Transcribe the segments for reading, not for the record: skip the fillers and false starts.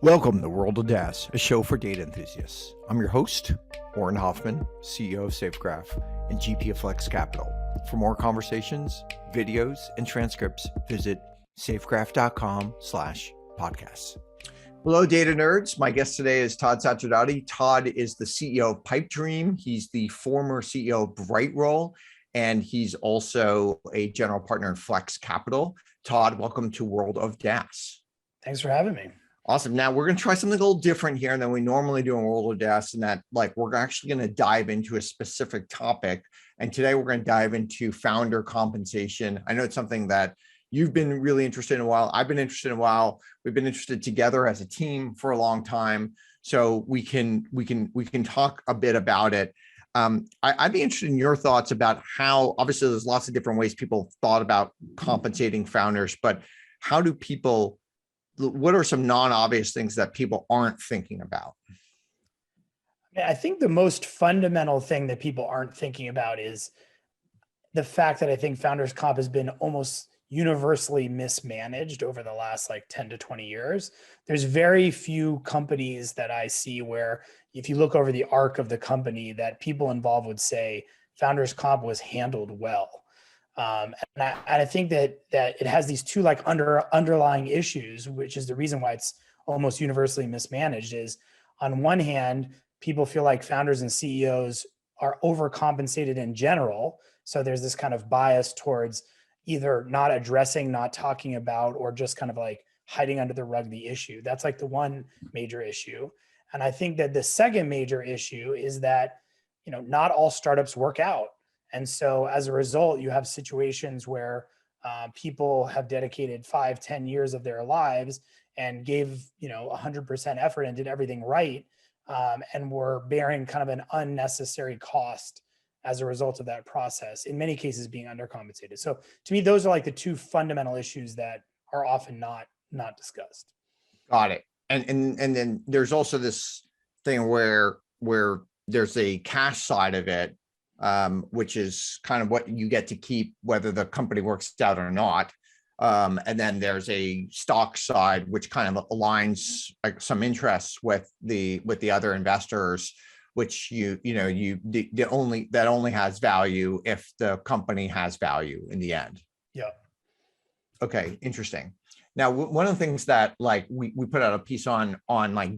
Welcome to World of DaaS, a show for data enthusiasts. I'm your host, Auren Hoffman, CEO of Safegraph and GP of Flex Capital. For more conversations, videos, and transcripts, visit safegraph.com/podcasts. Hello, data nerds. My guest today is Tod Sacerdoti. Tod is the CEO of Pipedream. He's the former CEO of Brightroll, and he's also a general partner in Flex Capital. Tod, welcome to World of DaaS. Thanks for having me. Awesome. Now we're going to try something a little different here than we normally do in World of DaaS, in that we're actually going to dive into a specific topic. And today we're going to dive into founder compensation. I know it's something that you've been really interested in a while. I've been interested in a while. We've been interested together as a team for a long time. So we can talk a bit about it. I'd be interested in your thoughts about how, obviously there's lots of different ways people thought about compensating founders, but how do people, what are some non-obvious things that people aren't thinking about? I think the most fundamental thing that people aren't thinking about is the fact that I think founders comp has been almost universally mismanaged over the last 10 to 20 years. There's very few companies that I see where, if you look over the arc of the company, that people involved would say founders comp was handled well. And I think that it has these two underlying issues, which is the reason why it's almost universally mismanaged. Is on one hand, people feel like founders and CEOs are overcompensated in general. So there's this kind of bias towards either not addressing, not talking about, or just kind of hiding under the rug the issue. That's the one major issue. And I think that the second major issue is that, not all startups work out. And so as a result, you have situations where people have dedicated 5-10 years of their lives and gave 100% effort and did everything right, and were bearing kind of an unnecessary cost as a result of that process, in many cases being undercompensated. So to me, those are the two fundamental issues that are often not discussed. Got it. And then there's also this thing where there's a cash side of it, which is kind of what you get to keep, whether the company works out or not. And then there's a stock side, which kind of aligns some interests with the other investors, which that only has value if the company has value in the end. Yeah. Okay, interesting. Now, one of the things that we put out a piece on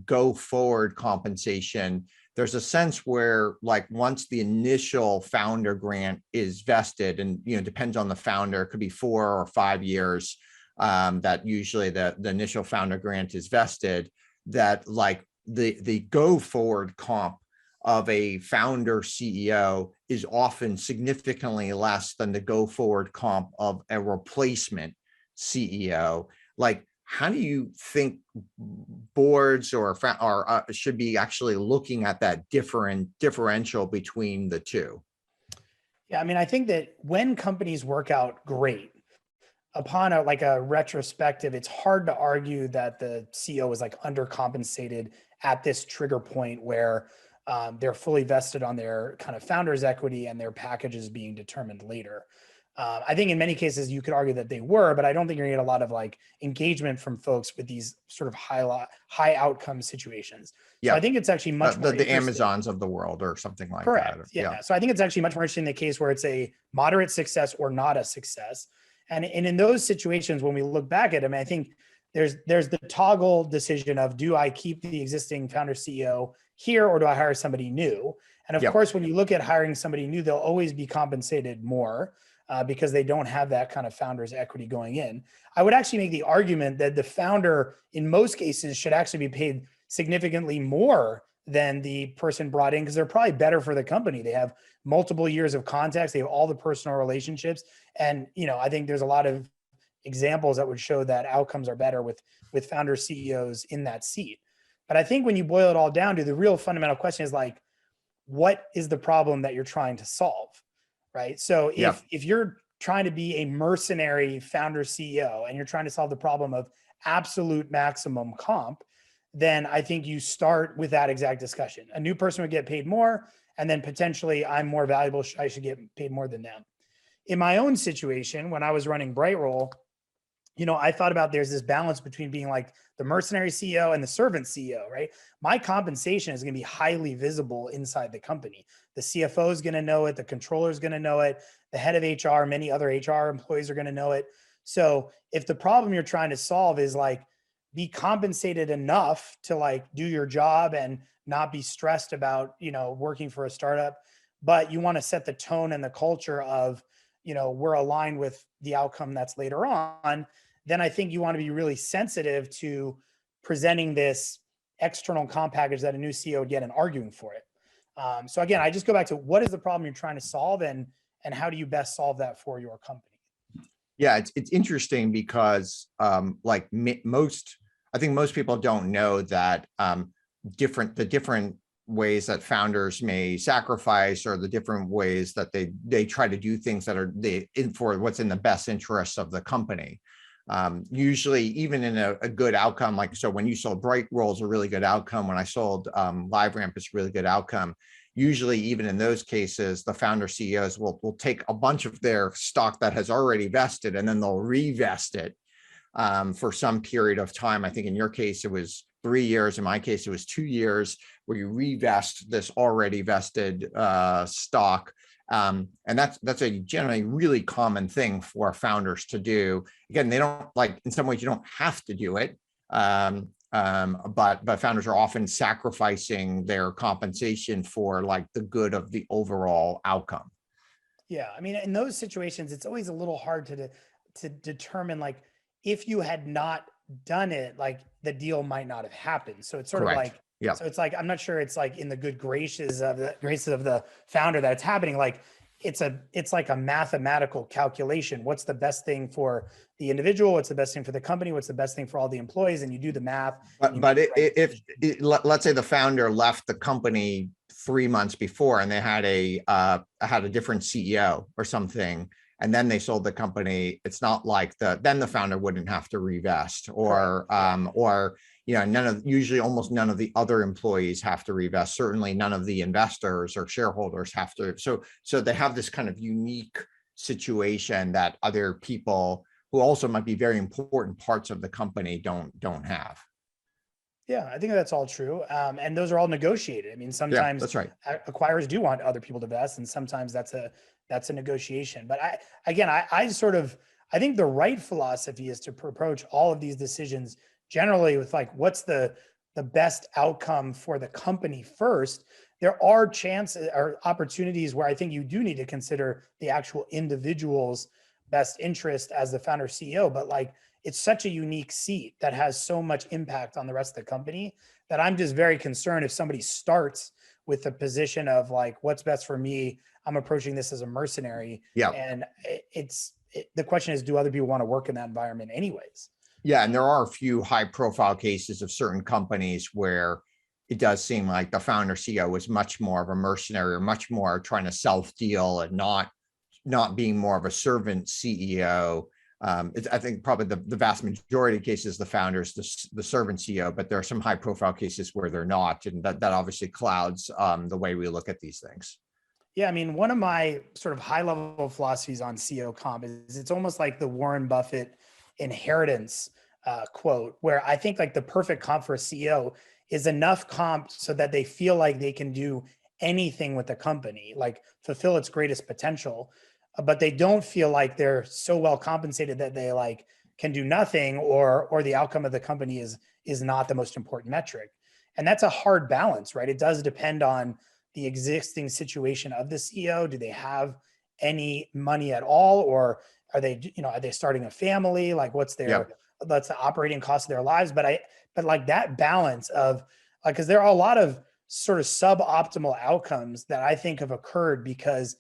go forward compensation. There's a sense where once the initial founder grant is vested, and depends on the founder, it could be 4 or 5 years, that usually the initial founder grant is vested, that the go forward comp of a founder CEO is often significantly less than the go forward comp of a replacement CEO. How do you think boards or should be actually looking at that differential between the two? Yeah, I think that when companies work out great, upon a retrospective, it's hard to argue that the CEO is undercompensated at this trigger point where they're fully vested on their kind of founder's equity and their package is being determined later. I think in many cases you could argue that they were, but I don't think you're gonna get a lot of engagement from folks with these sort of high outcome situations. Yeah. So I think it's actually much more the Amazons of the world or something like Correct. that. Correct. Yeah. So I think it's actually much more interesting in the case where it's a moderate success or not a success. And in those situations, when we look back at them, I think there's the toggle decision of, do I keep the existing founder CEO here or do I hire somebody new? And of course, when you look at hiring somebody new, they'll always be compensated more. Because they don't have that kind of founder's equity going in. I would actually make the argument that the founder, in most cases, should actually be paid significantly more than the person brought in, because they're probably better for the company. They have multiple years of context. They have all the personal relationships. And, I think there's a lot of examples that would show that outcomes are better with founder CEOs in that seat. But I think when you boil it all down to the real fundamental question is what is the problem that you're trying to solve? Right. So if you're trying to be a mercenary founder CEO and you're trying to solve the problem of absolute maximum comp, then I think you start with that exact discussion. A new person would get paid more, and then potentially I'm more valuable, I should get paid more than them. In my own situation, when I was running Brightroll, I thought about there's this balance between being like the mercenary CEO and the servant CEO, right? My compensation is going to be highly visible inside the company. The CFO is going to know it. The controller is going to know it. The head of HR, many other HR employees are going to know it. So if the problem you're trying to solve is like be compensated enough to like do your job and not be stressed about, working for a startup, but you want to set the tone and the culture of, we're aligned with the outcome that's later on, then I think you want to be really sensitive to presenting this external comp package that a new CEO would get and arguing for it. So again, I just go back to what is the problem you're trying to solve, and how do you best solve that for your company? Yeah, it's interesting because like I think most people don't know that the different ways that founders may sacrifice, or the different ways that they try to do things that are for what's in the best interests of the company. Usually, even in a good outcome, like so when you sold Brightroll is a really good outcome. When I sold LiveRamp, it's a really good outcome. Usually, even in those cases, the founder CEOs will take a bunch of their stock that has already vested, and then they'll revest it for some period of time. I think in your case, it was 3 years. In my case, it was 2 years, where you revest this already vested stock. And that's a generally really common thing for founders to do. Again, they don't like, in some ways, you don't have to do it. But founders are often sacrificing their compensation for like the good of the overall outcome. Yeah, I mean, in those situations, it's always a little hard to determine like if you had not done it, like the deal might not have happened. So it's sort of Correct. like, Yeah. so it's like I'm not sure it's like in the good graces of the founder that it's happening. Like it's like a mathematical calculation. What's the best thing for the individual? What's the best thing for the company? What's the best thing for all the employees? And you do the math. But if let's say the founder left the company 3 months before, and they had a different CEO or something, and then they sold the company, it's not like then the founder wouldn't have to revest, or usually almost none of the other employees have to revest. Certainly none of the investors or shareholders have to. So they have this kind of unique situation that other people who also might be very important parts of the company don't have. Yeah, I think that's all true. And those are all negotiated. I mean, Yeah, sometimes that's right. acquirers do want other people to vest, and sometimes that's a negotiation. But I think the right philosophy is to approach all of these decisions generally with like, what's the best outcome for the company first. There are chances or opportunities where I think you do need to consider the actual individual's best interest as the founder CEO, but like it's such a unique seat that has so much impact on the rest of the company that I'm just very concerned if somebody starts with the position of like, what's best for me? I'm approaching this as a mercenary. Yeah. And the question is, do other people want to work in that environment anyways? Yeah, and there are a few high-profile cases of certain companies where it does seem like the founder CEO was much more of a mercenary, or much more trying to self-deal, and not being more of a servant CEO. I think probably the vast majority of cases, the founders, the servant CEO, but there are some high-profile cases where they're not, and that obviously clouds the way we look at these things. Yeah, I mean, one of my sort of high-level philosophies on CEO comp is it's almost like the Warren Buffett inheritance quote, where I think like the perfect comp for a CEO is enough comp so that they feel like they can do anything with the company, like fulfill its greatest potential, but they don't feel like they're so well compensated that they like can do nothing, or the outcome of the company is not the most important metric. And that's a hard balance, right? It does depend on the existing situation of the CEO. Do they have any money at all, or are they starting a family? Like what's the operating cost of their lives? But like that balance of like, because there are a lot of sort of suboptimal outcomes that I think have occurred because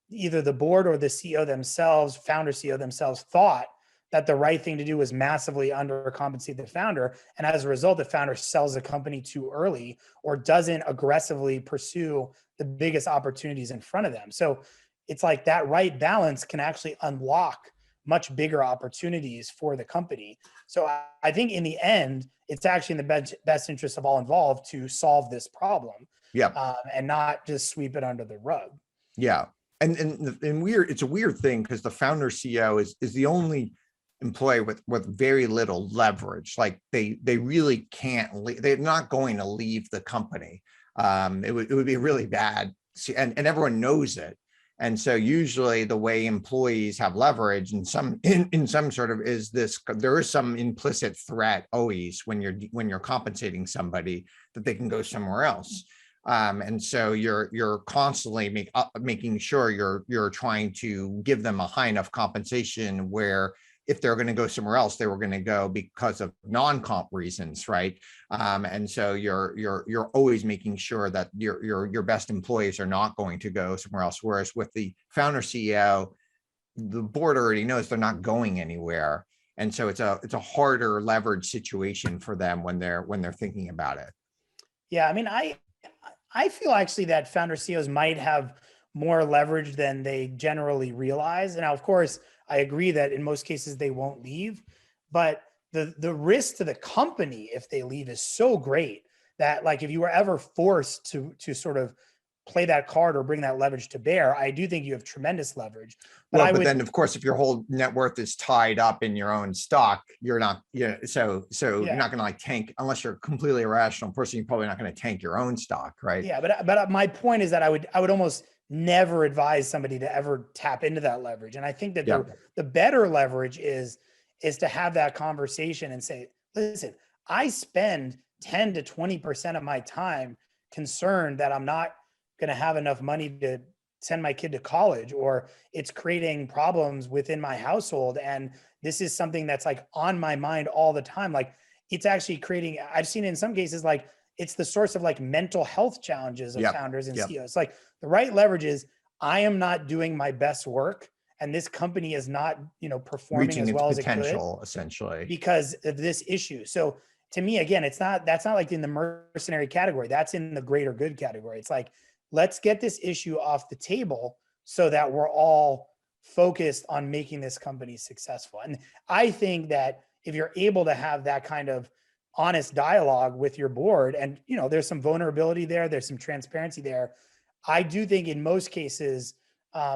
either the board or the CEO themselves, founder CEO themselves, thought that the right thing to do was massively undercompensate the founder. And as a result, the founder sells the company too early or doesn't aggressively pursue the biggest opportunities in front of them. So it's like that right balance can actually unlock much bigger opportunities for the company. So I think in the end, it's actually in the best interest of all involved to solve this problem. Yeah. And not just sweep it under the rug. Yeah. And it's a weird thing because the founder CEO is the only employee with very little leverage. Like they really can't leave. They're not going to leave the company. It would be really bad, and everyone knows it. And so usually the way employees have leverage in some sort of is this, there is some implicit threat always when you're compensating somebody that they can go somewhere else. And so you're constantly making sure you're trying to give them a high enough compensation where if they're going to go somewhere else, they were going to go because of non-comp reasons, right? And so you're always making sure that your best employees are not going to go somewhere else. Whereas with the founder CEO, the board already knows they're not going anywhere, and so it's a harder leverage situation for them when they're thinking about it. Yeah, I mean, I feel actually that founder CEOs might have more leverage than they generally realize. And now, of course, I agree that in most cases they won't leave, but the risk to the company if they leave is so great that, like, if you were ever forced to sort of play that card or bring that leverage to bear, I do think you have tremendous leverage. But then of course, if your whole net worth is tied up in your own stock, you're not, so you're not going to like tank unless you're a completely irrational person. You're probably not going to tank your own stock, right? Yeah, but my point is that I would almost never advise somebody to ever tap into that leverage. And I think that the better leverage is to have that conversation and say, listen, I spend 10 to 20% of my time concerned that I'm not going to have enough money to send my kid to college, or it's creating problems within my household. And this is something that's like on my mind all the time. Like, it's actually creating, I've seen in some cases, like, it's the source of like mental health challenges of founders and CEOs. Like, the right leverage is, I am not doing my best work, and this company is not, performing reaching as well as potential, it could, essentially, because of this issue. So to me, again, that's not like in the mercenary category. That's in the greater good category. It's like, let's get this issue off the table so that we're all focused on making this company successful. And I think that if you're able to have that kind of honest dialogue with your board, and there's some vulnerability there, there's some transparency there, I do think in most cases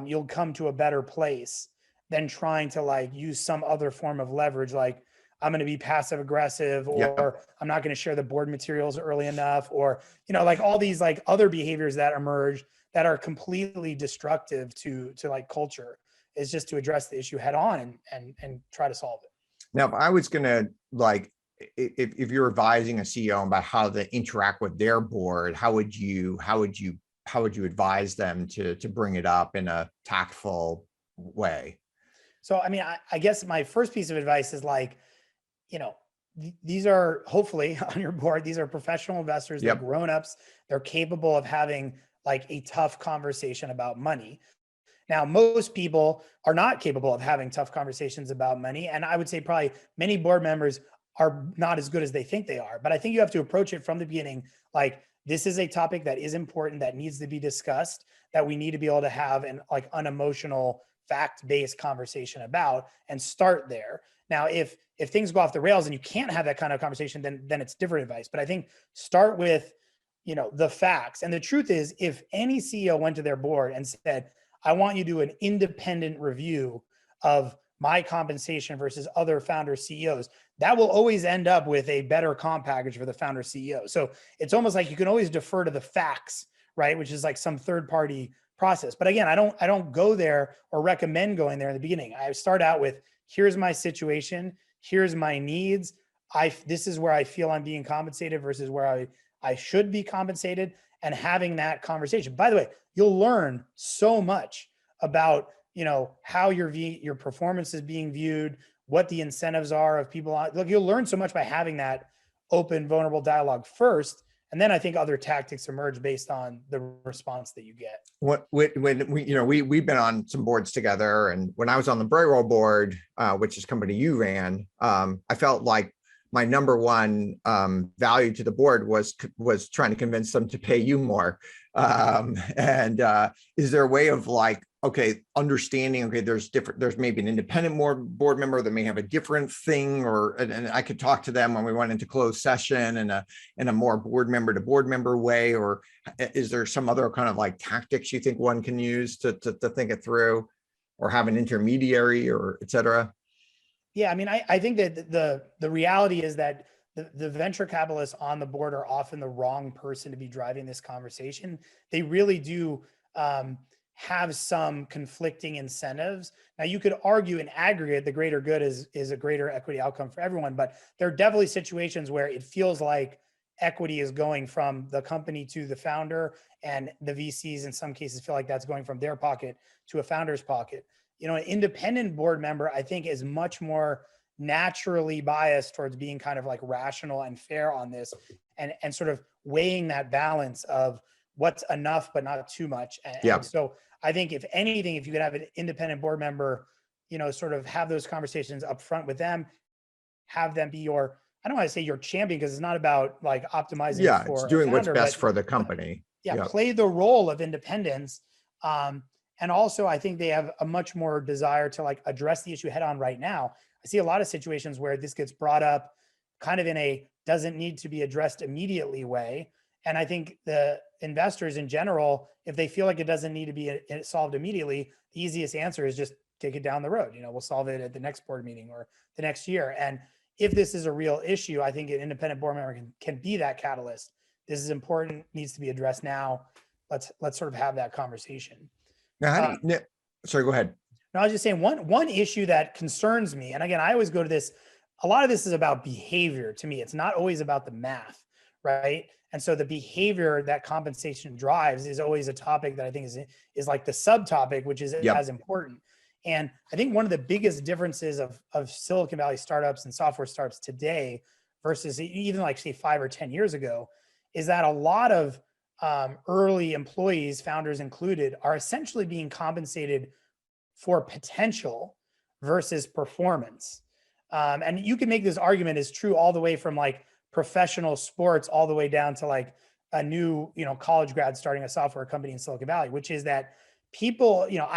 you'll come to a better place than trying to like use some other form of leverage, like, I'm going to be passive aggressive, or I'm not going to share the board materials early enough, or like all these like other behaviors that emerge that are completely destructive to like culture, is just to address the issue head on and try to solve it. Now, if I was going to like, if you're advising a CEO about how to interact with their board, how would you advise them to bring it up in a tactful way? So, I mean, I guess my first piece of advice is like, these are hopefully on your board, these are professional investors, they're grown-ups, they're capable of having like a tough conversation about money. Now, most people are not capable of having tough conversations about money. And I would say probably many board members are not as good as they think they are. But I think you have to approach it from the beginning. Like, this is a topic that is important, that needs to be discussed, that we need to be able to have an like unemotional, fact-based conversation about, and start there. Now, if things go off the rails and you can't have that kind of conversation, then it's different advice. But I think start with, the facts. And the truth is, if any CEO went to their board and said, I want you to do an independent review of my compensation versus other founder CEOs, that will always end up with a better comp package for the founder CEO. So it's almost like you can always defer to the facts, right? Which is like some third party process. But again, I don't go there or recommend going there in the beginning. I start out with, here's my situation, here's my needs. This is where I feel I'm being compensated versus where I should be compensated, and having that conversation. By the way, you'll learn so much about, how your performance is being viewed, what the incentives are of people. Look, you'll learn so much by having that open, vulnerable dialogue first. And then I think other tactics emerge based on the response that you get. When we've been on some boards together, and when I was on the Braywell board, which is a company you ran, I felt like my number one value to the board was trying to convince them to pay you more. Is there a way of like, okay, understanding, okay, there's maybe an independent board member that may have a different thing, and I could talk to them when we went into closed session in a more board member to board member way, or is there some other kind of like tactics you think one can use to think it through, or have an intermediary, or et cetera? Yeah, I mean, I think that the reality is that the venture capitalists on the board are often the wrong person to be driving this conversation. They really do have some conflicting incentives. Now, you could argue in aggregate, the greater good is a greater equity outcome for everyone, but there are definitely situations where it feels like equity is going from the company to the founder, and the VCs in some cases feel like that's going from their pocket to a founder's pocket. You know, an independent board member, I think, is much more naturally biased towards being kind of like rational and fair on this, and sort of weighing that balance of what's enough but not too much. Yeah. And so I think if anything, if you could have an independent board member, you know, sort of have those conversations up front with them, have them be your, I don't want to say your champion, because it's not about like optimizing Yeah, it's for a doing what's founder, best but for the company. yeah, Yeah. play the role of independence. And also, I think they have a much more desire to like address the issue head on right now. I see a lot of situations where this gets brought up kind of in a doesn't need to be addressed immediately way. And I think the investors in general, if they feel like it doesn't need to be solved immediately, the easiest answer is just take it down the road. You know, we'll solve it at the next board meeting or the next year. And if this is a real issue, I think an independent board member can be that catalyst. This is important, needs to be addressed now. Let's sort of have that conversation. Now, how do you, sorry, go ahead. No, I was just saying one issue that concerns me, and again, I always go to this, a lot of this is about behavior to me. It's not always about the math, right? And so the behavior that compensation drives is always a topic that I think is like the subtopic, which is as important. And I think one of the biggest differences of Silicon Valley startups and software startups today versus even like say 5 or 10 years ago is that a lot of early employees, founders included, are essentially being compensated for potential versus performance. And you can make this argument is true all the way from like professional sports all the way down to like a new, you know, college grad starting a software company in Silicon Valley, which is that people, you know,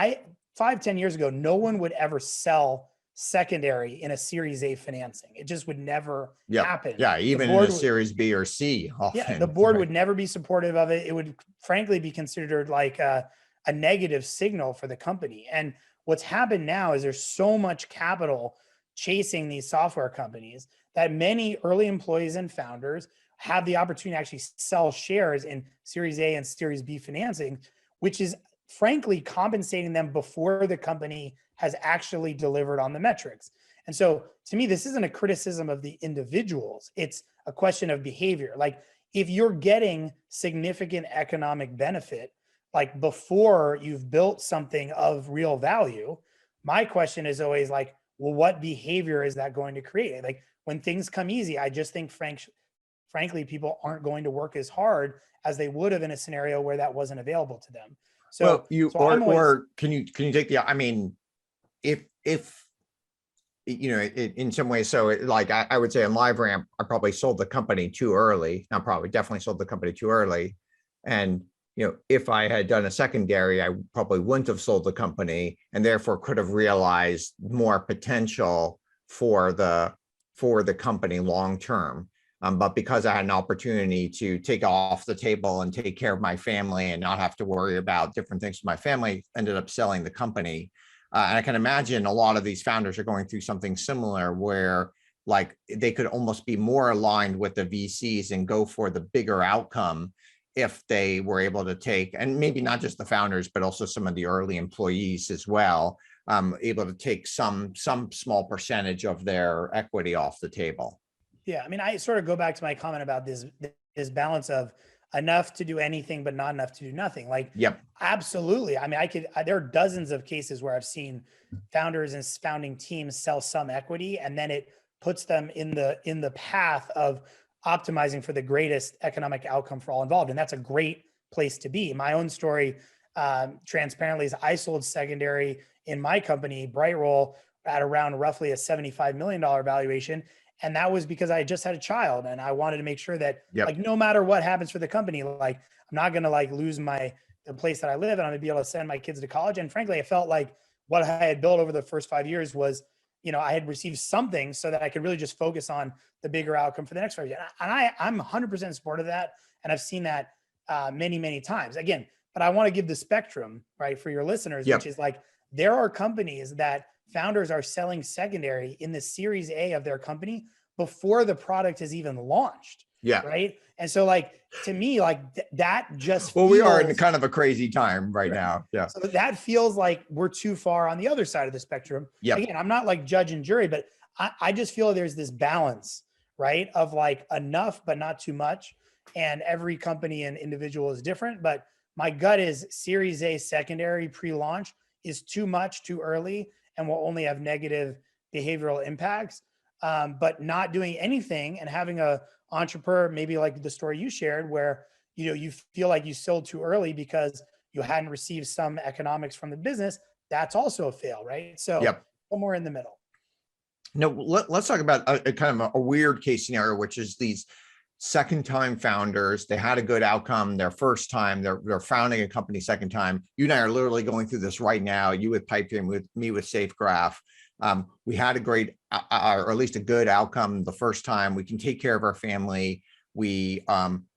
5-10 years ago, no one would ever sell secondary in a Series A financing. It just would never happen. Yeah, even in a Series B or C. Often. Yeah, the board would never be supportive of it. It would frankly be considered like a negative signal for the company. And what's happened now is there's so much capital chasing these software companies that many early employees and founders have the opportunity to actually sell shares in Series A and Series B financing, which is frankly compensating them before the company has actually delivered on the metrics. And so to me, this isn't a criticism of the individuals. It's a question of behavior. Like if you're getting significant economic benefit, like before you've built something of real value, my question is always like, well, what behavior is that going to create? Like when things come easy, I just think frankly, people aren't going to work as hard as they would have in a scenario where that wasn't available to them. So, or can you take the, I mean, if you know, in some ways, so like I would say in LiveRamp, I probably sold the company too early. Not probably, definitely sold the company too early. And, you know, if I had done a secondary, I probably wouldn't have sold the company and therefore could have realized more potential for the company long term. But because I had an opportunity to take off the table and take care of my family and not have to worry about different things with my family, ended up selling the company. And I can imagine a lot of these founders are going through something similar where like they could almost be more aligned with the VCs and go for the bigger outcome if they were able to take, and maybe not just the founders, but also some of the early employees as well, able to take some small percentage of their equity off the table. Yeah, I mean, I sort of go back to my comment about this balance of enough to do anything, but not enough to do nothing. Like, absolutely. I mean, there are dozens of cases where I've seen founders and founding teams sell some equity, and then it puts them in the path of optimizing for the greatest economic outcome for all involved. And that's a great place to be. My own story, transparently, is I sold secondary in my company, Brightroll, at around roughly a $75 million valuation. And that was because I just had a child and I wanted to make sure that like, no matter what happens for the company, like I'm not going to like lose the place that I live and I'm gonna be able to send my kids to college. And frankly, I felt like what I had built over the first 5 years was, you know, I had received something so that I could really just focus on the bigger outcome for the next 5 years. And I'm 100% supportive of that. And I've seen that many, many times again, but I want to give the spectrum, right, for your listeners, which is like, there are companies that founders are selling secondary in the Series A of their company before the product is even launched. Yeah. Right. And so like, to me, like that just Well, we are in feels kind of a crazy time right right. now. Yeah. So that feels like we're too far on the other side of the spectrum. Yep. Again, I'm not like judge and jury, but I just feel there's this balance, right? Of like enough, but not too much. And every company and individual is different. But my gut is Series A secondary pre-launch is too much too early and will only have negative behavioral impacts. But not doing anything and having a entrepreneur, maybe like the story you shared, where you feel like you sold too early because you hadn't received some economics from the business, that's also a fail, right? So Yep. somewhere in the middle. No, let's talk about a kind of a weird case scenario, which is these second time founders. They had a good outcome their first time. They're founding a company second time. You and I are literally going through this right now. You with Pipedream, with me with SafeGraph. We had a great, or at least a good outcome the first time. We can take care of our family. We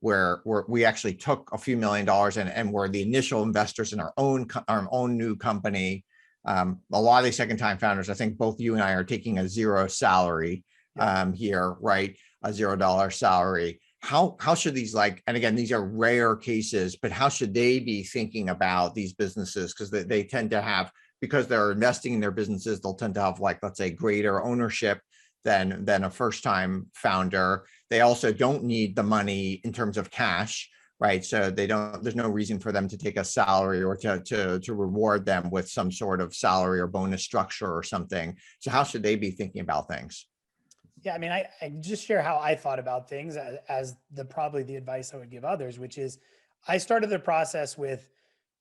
we actually took a few $1 million and were the initial investors in our own new company. A lot of these second time founders, I think both you and I are taking a zero salary here, right? A $0 salary. How should these, like, and again, these are rare cases, but how should they be thinking about these businesses? Because they tend to have, because they're investing in their businesses, they'll tend to have, like, let's say, greater ownership than a first time founder. They also don't need the money in terms of cash, right? So there's no reason for them to take a salary or to reward them with some sort of salary or bonus structure or something. So how should they be thinking about things? Yeah, I mean, I just share how I thought about things as probably the advice I would give others, which is I started the process with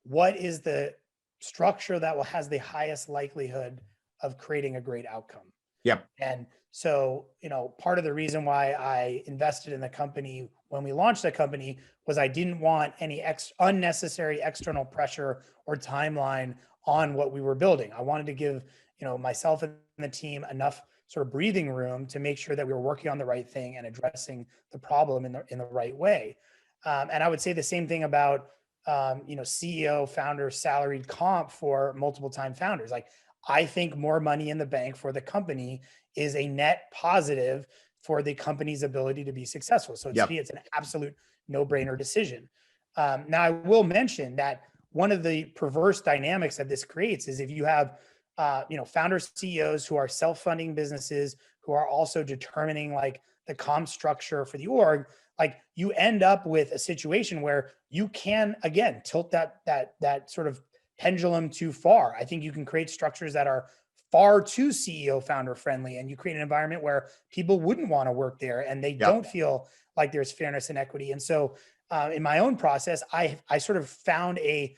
what is the structure that has the highest likelihood of creating a great outcome. Yep. And so, part of the reason why I invested in the company when we launched the company was I didn't want any unnecessary external pressure or timeline on what we were building. I wanted to give, myself and the team enough sort of breathing room to make sure that we were working on the right thing and addressing the problem in the right way. And I would say the same thing about, CEO, founder, salaried comp for multiple time founders. Like, I think more money in the bank for the company is a net positive for the company's ability to be successful. So to me, it's an absolute no-brainer decision. Now, I will mention that one of the perverse dynamics that this creates is if you have, founders, CEOs who are self-funding businesses, who are also determining like the comp structure for the org, like you end up with a situation where you can, again, tilt that sort of pendulum too far. I think you can create structures that are far too CEO founder friendly, and you create an environment where people wouldn't want to work there and they don't feel like there's fairness and equity. And so in my own process, I sort of found a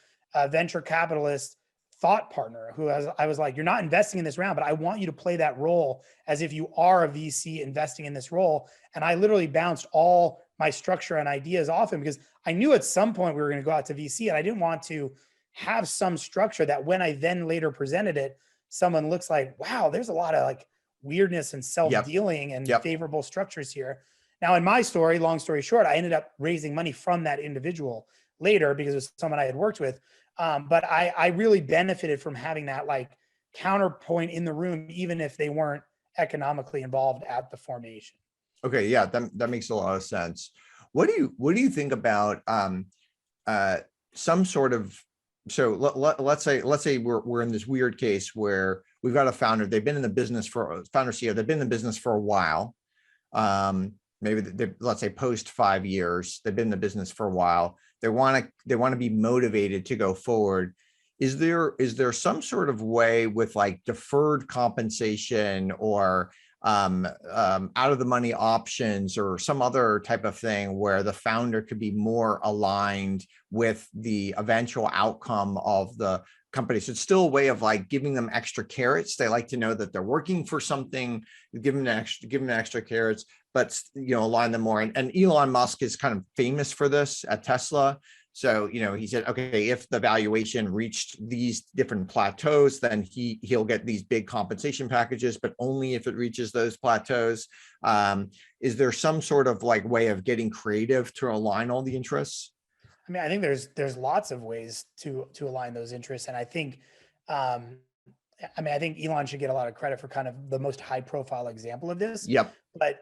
venture capitalist thought partner who I was like, you're not investing in this round, but I want you to play that role as if you are a VC investing in this role. And I literally bounced all my structure and ideas off him because I knew at some point we were going to go out to VC, and I didn't want to have some structure that when I then later presented it, someone looks like, wow, there's a lot of like weirdness and self-dealing and favorable structures here. Now, in my story, long story short, I ended up raising money from that individual later because it was someone I had worked with. But I really benefited from having that like counterpoint in the room, even if they weren't economically involved at the formation. Okay. Yeah. That makes a lot of sense. What do you think about some sort of, so let's say we're in this weird case where we've got a founder, they've been in the business founder CEO, they've been in the business for a while. Maybe let's say post 5 years, they've been in the business for a while. They want to be motivated to go forward. Is there some sort of way with like deferred compensation or out of the money options or some other type of thing where the founder could be more aligned with the eventual outcome of the company? So it's still a way of like giving them extra carrots. They like to know that they're working for something, give them extra carrots, but align them more. And Elon Musk is kind of famous for this at Tesla. So, he said, okay, if the valuation reached these different plateaus, then he'll get these big compensation packages, but only if it reaches those plateaus. Is there some sort of like way of getting creative to align all the interests? I mean, I think there's lots of ways to align those interests. And I think, I mean, I think Elon should get a lot of credit for kind of the most high profile example of this, Yep. but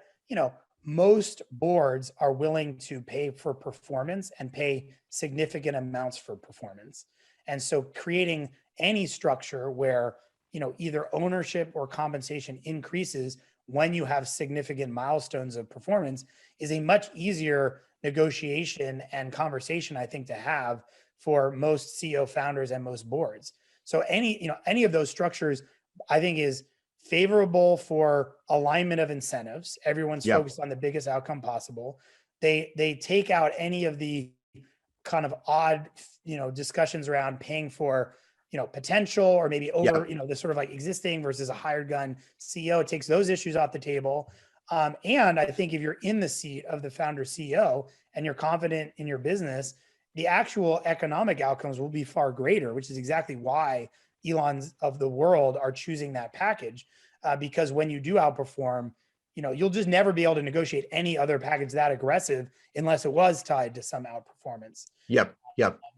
most boards are willing to pay for performance and pay significant amounts for performance. And so creating any structure where, either ownership or compensation increases when you have significant milestones of performance is a much easier negotiation and conversation, I think, to have for most CEO founders and most boards. So any of those structures, I think, is favorable for alignment of incentives. Everyone's Yep. focused on the biggest outcome possible. They take out any of the kind of odd, discussions around paying for, potential or maybe over, the sort of like existing versus a hired gun CEO. It takes those issues off the table. And I think if you're in the seat of the founder CEO and you're confident in your business, the actual economic outcomes will be far greater, which is exactly why Elons of the world are choosing that package, because when you do outperform, you'll just never be able to negotiate any other package that aggressive unless it was tied to some outperformance. Yep.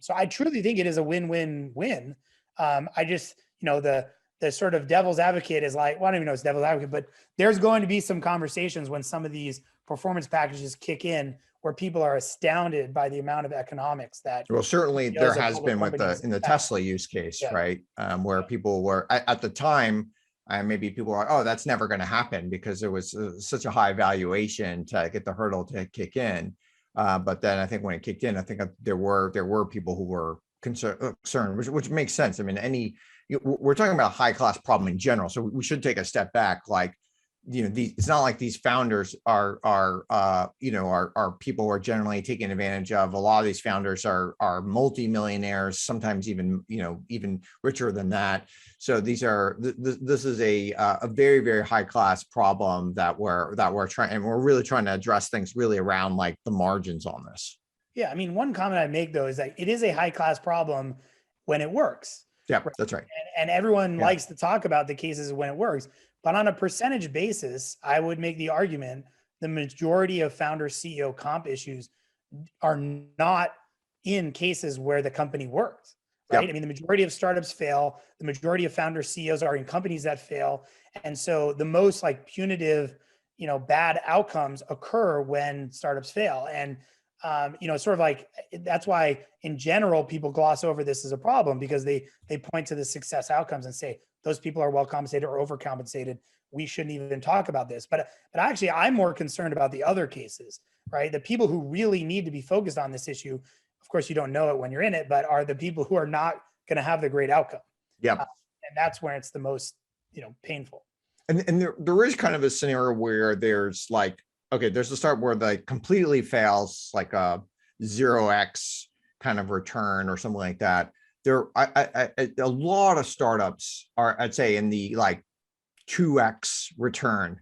So I truly think it is a win-win-win. I just, the sort of devil's advocate is like, well, I don't even know it's devil's advocate, but there's going to be some conversations when some of these performance packages kick in where people are astounded by the amount of economics that. Well, certainly there has been with in the have. Tesla use case, Yeah. right? Where people were at the time, maybe people are, oh, that's never going to happen because there was such a high valuation to get the hurdle to kick in. But then I think when it kicked in, I think there were people who were concerned, which makes sense. I mean, we're talking about a high class problem in general, so we should take a step back. Like, it's not like these founders are people who are generally taking advantage of. A lot of these founders are multimillionaires, sometimes even richer than that. So this is a very, very high class problem that we're trying, and we're really trying to address things really around like the margins on this. Yeah, I mean, one comment I make though is that it is a high class problem when it works. Yeah, right? That's right. And everyone likes to talk about the cases when it works. But on a percentage basis, I would make the argument the majority of founder CEO comp issues are not in cases where the company worked, right? Yep. I mean, the majority of startups fail. The majority of founder CEOs are in companies that fail. And so the most like punitive, bad outcomes occur when startups fail. And sort of like, that's why in general, people gloss over this as a problem because they point to the success outcomes and say, those people are well compensated or overcompensated. We shouldn't even talk about this. But actually, I'm more concerned about the other cases, right? The people who really need to be focused on this issue, of course, you don't know it when you're in it, but are the people who are not going to have the great outcome. Yeah. And that's where it's the most, painful. And there is kind of a scenario where there's like, okay, there's a start where the completely fails, like a 0x kind of return or something like that. A lot of startups are, I'd say, in the like 2x return.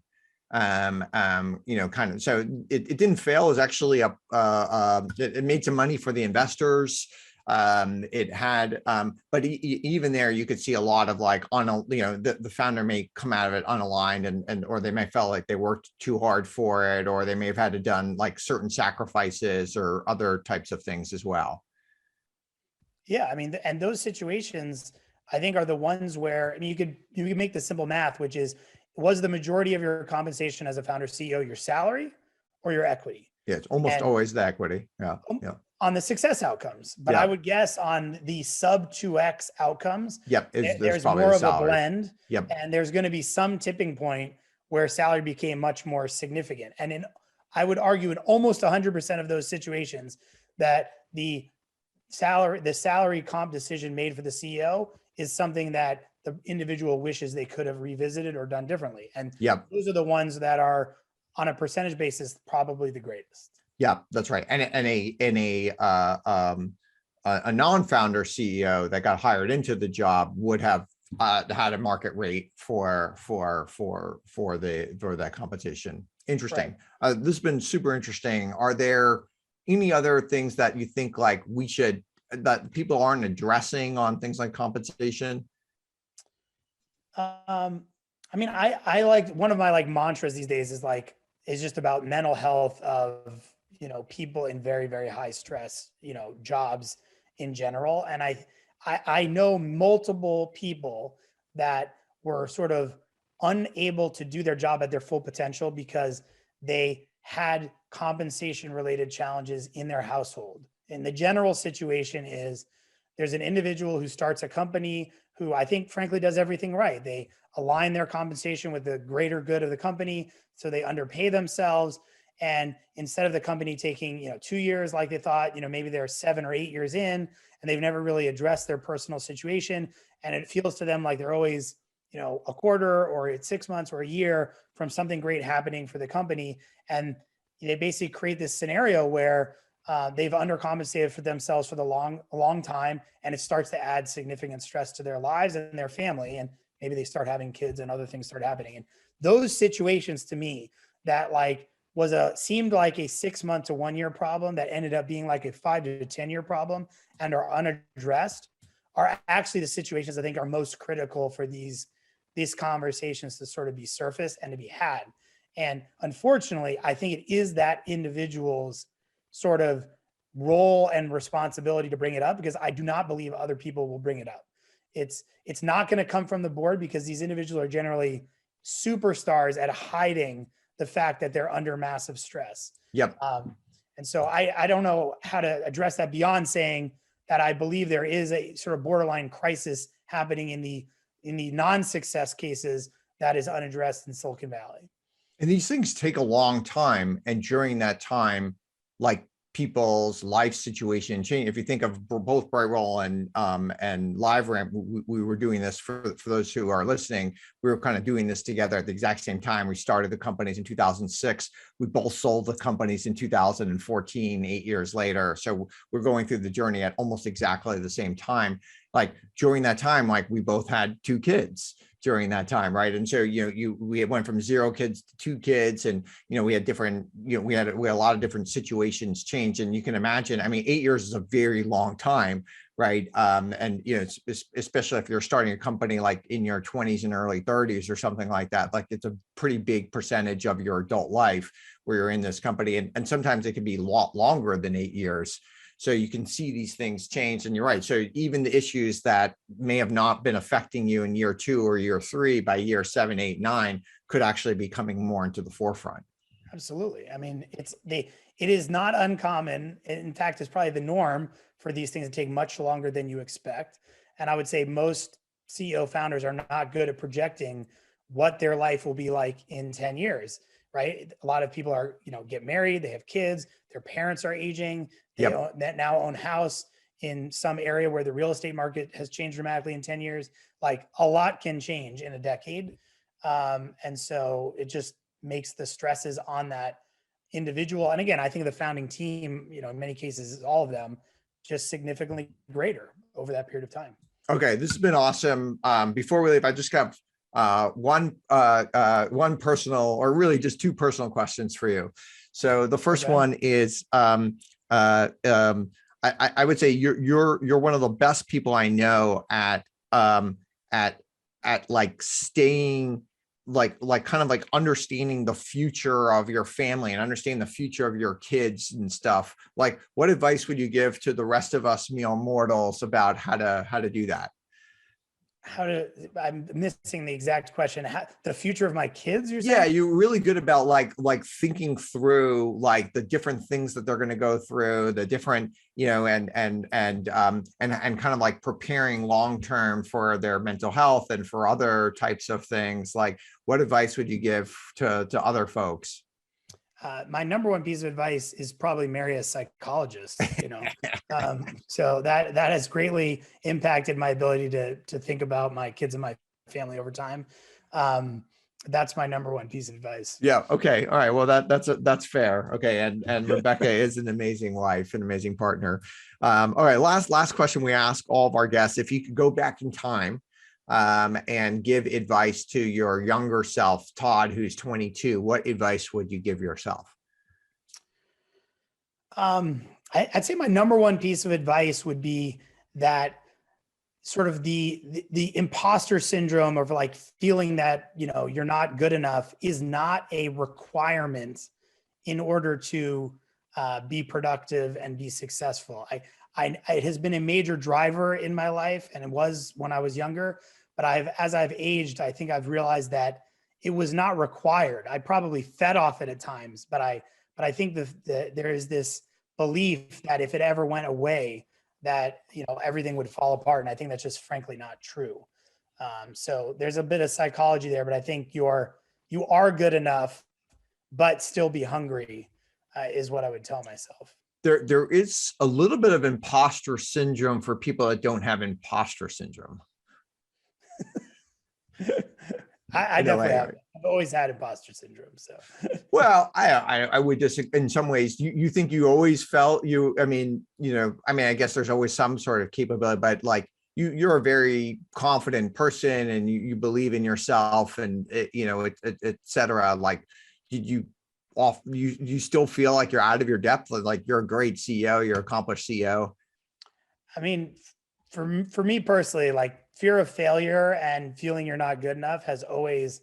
Kind of. So it didn't fail. It was actually it made some money for the investors. It had, but even there, you could see a lot of like the founder may come out of it unaligned or they may felt like they worked too hard for it, or they may have had to done like certain sacrifices or other types of things as well. Yeah, I mean, and those situations, I think, are the ones where, I mean, you could make the simple math, which is, was the majority of your compensation as a founder CEO your salary or your equity? Yeah, it's almost always the equity. Yeah. On the success outcomes, but I would guess on the sub 2x outcomes, there's more of a blend. Yep. And there's going to be some tipping point where salary became much more significant. And I would argue in almost 100% of those situations that the salary comp decision made for the CEO is something that the individual wishes they could have revisited or done differently. And those are the ones that are on a percentage basis, probably the greatest. Yeah, that's right. And a non-founder CEO that got hired into the job would have had a market rate for that compensation. Interesting. Right. This has been super interesting. Are there any other things that you think like that people aren't addressing on things like compensation? I mean, I like, one of my like mantras these days is just about mental health of, people in very, very high stress, jobs in general. And I know multiple people that were sort of unable to do their job at their full potential because they had compensation related challenges in their household. And the general situation is there's an individual who starts a company who I think frankly does everything right. They align their compensation with the greater good of the company, so they underpay themselves. And instead of the company taking 2 years like they thought, maybe they're 7 or 8 years in, and they've never really addressed their personal situation, and it feels to them like they're always a quarter or it's 6 months or a year from something great happening for the company. And they basically create this scenario where they've undercompensated for themselves for a long time, and it starts to add significant stress to their lives and their family. And maybe they start having kids and other things start happening. And those situations, to me, that seemed like a 6 month to 1 year problem that ended up being like a 5 to 10 year problem and are unaddressed, are actually the situations I think are most critical for these conversations to sort of be surfaced and to be had. And unfortunately, I think it is that individual's sort of role and responsibility to bring it up, because I do not believe other people will bring it up. It's not going to come from the board, because these individuals are generally superstars at hiding the fact that they're under massive stress. Yep. And so I don't know how to address that beyond saying that I believe there is a sort of borderline crisis happening in the non-success cases that is unaddressed in Silicon Valley. And these things take a long time. And during that time, like, people's life situation change. If you think of both Brightwell and LiveRamp, we were doing this for those who are listening. We were kind of doing this together at the exact same time. We started the companies in 2006. We both sold the companies in 2014, 8 years later. So we're going through the journey at almost exactly the same time. Like, during that time, like, we both had 2 kids during that time, right? And so we went from 0 kids to 2 kids, and we had different, we had a lot of different situations change. And you can imagine, I mean, 8 years is a very long time, right? And especially if you're starting a company like in your 20s and early 30s or something like that, like, it's a pretty big percentage of your adult life where you're in this company, and sometimes it can be a lot longer than 8 years. So you can see these things change, and you're right. So even the issues that may have not been affecting you in year 2 or year 3, by year 7, 8, 9 could actually be coming more into the forefront. Absolutely. I mean, it is not uncommon. In fact, it's probably the norm for these things to take much longer than you expect. And I would say most CEO founders are not good at projecting what their life will be like in 10 years, right? A lot of people are, get married, they have kids, their parents are aging, they now own house in some area where the real estate market has changed dramatically in 10 years. Like, a lot can change in a decade. And so it just makes the stresses on that individual. And again, I think the founding team, in many cases, all of them, just significantly greater over that period of time. Okay, this has been awesome. Before we leave, I just got one personal, or really just 2 personal questions for you. So the first one is, I would say you're one of the best people I know at like staying, like kind of like understanding the future of your family and understanding the future of your kids and stuff. Like, what advice would you give to the rest of us mere mortals about how to do that? I'm missing the exact question. The future of my kids, you're saying? Yeah, you're really good about like thinking through like the different things that they're going to go through, the different, and kind of like preparing long term for their mental health and for other types of things. Like, what advice would you give to other folks? My number one piece of advice is probably marry a psychologist, so that has greatly impacted my ability to think about my kids and my family over time. That's my number one piece of advice. Yeah. Okay. All right. Well, that's fair. Okay. And Rebecca is an amazing wife, an amazing partner. All right. Last question we ask all of our guests: if you could go back in time, and give advice to your younger self, Tod, who's 22, what advice would you give yourself? I'd say my number one piece of advice would be that sort of the imposter syndrome of like feeling that, you're not good enough is not a requirement in order to be productive and be successful. It has been a major driver in my life, and it was when I was younger, but as I've aged, I think I've realized that it was not required. I probably fed off it at times, but I think there is this belief that if it ever went away, that, everything would fall apart. And I think that's just frankly not true. So there's a bit of psychology there, but I think you are good enough, but still be hungry, is what I would tell myself. There is a little bit of imposter syndrome for people that don't have imposter syndrome. I definitely have. I've always had imposter syndrome. So, well, I would disagree in some ways. You think you always felt I guess there's always some sort of capability, but like you're a very confident person and you believe in yourself and et cetera. Like, did you still feel like you're out of your depth? Like you're a great CEO, you're an accomplished CEO. I mean, for me personally, like fear of failure and feeling you're not good enough has always,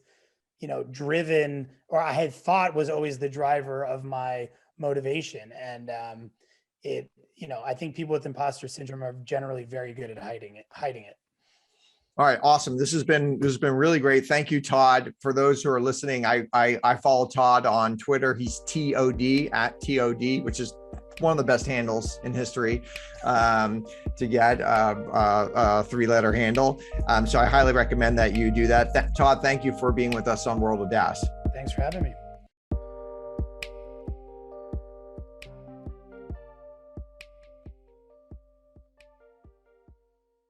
driven, or I had thought was always the driver of my motivation. And I think people with imposter syndrome are generally very good at hiding it. All right, awesome. This has been really great. Thank you, Tod. For those who are listening, I follow Tod on Twitter. He's TOD @TOD, which is one of the best handles in history to get a 3-letter handle. So I highly recommend that you do that. Tod, thank you for being with us on World of DaaS. Thanks for having me.